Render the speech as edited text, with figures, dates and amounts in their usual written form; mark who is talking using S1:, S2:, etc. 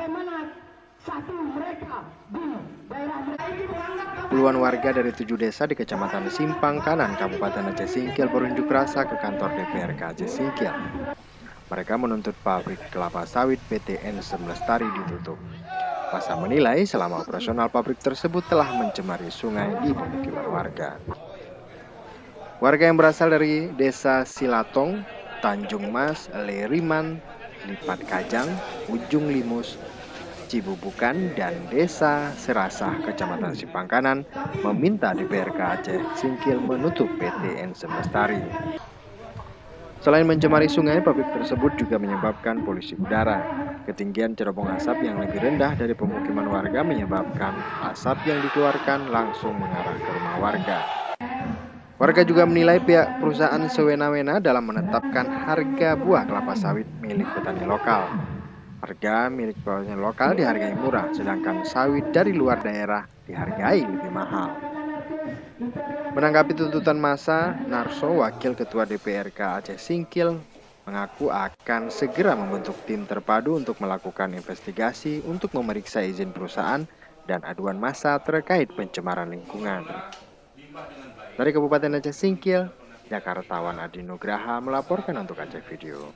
S1: bagaimana satu mereka di daerah
S2: Puluhan warga dari 7 desa di Kecamatan Simpang Kanan, Kabupaten Aceh Singkil berunjuk rasa ke kantor DPRK Aceh Singkil. Mereka menuntut pabrik kelapa sawit PT Ensem Lestari ditutup. Masa menilai selama operasional pabrik tersebut telah mencemari sungai di pemukiman warga. Warga yang berasal dari Desa Silatong, Tanjung Mas, Leriman, Lipat Kajang, Ujung Limus, Cibubukan, dan Desa Serasah, Kecamatan Simpang Kanan, meminta DPRK Aceh Singkil menutup PT Ensem Lestari. Selain mencemari sungai, pabrik tersebut juga menyebabkan polusi udara. Ketinggian cerobong asap yang lebih rendah dari pemukiman warga menyebabkan asap yang dikeluarkan langsung mengarah ke rumah warga. Warga juga menilai pihak perusahaan sewena-wena dalam menetapkan harga buah kelapa sawit milik petani lokal. Harga milik petani lokal dihargai murah, sedangkan sawit dari luar daerah dihargai lebih mahal. Menanggapi tuntutan massa, Narso, Wakil Ketua DPRK Aceh Singkil, mengaku akan segera membentuk tim terpadu untuk melakukan investigasi untuk memeriksa izin perusahaan dan aduan massa terkait pencemaran lingkungan. Dari Kabupaten Aceh Singkil, Jakartawan Adi Nugraha melaporkan untuk Aceh Video.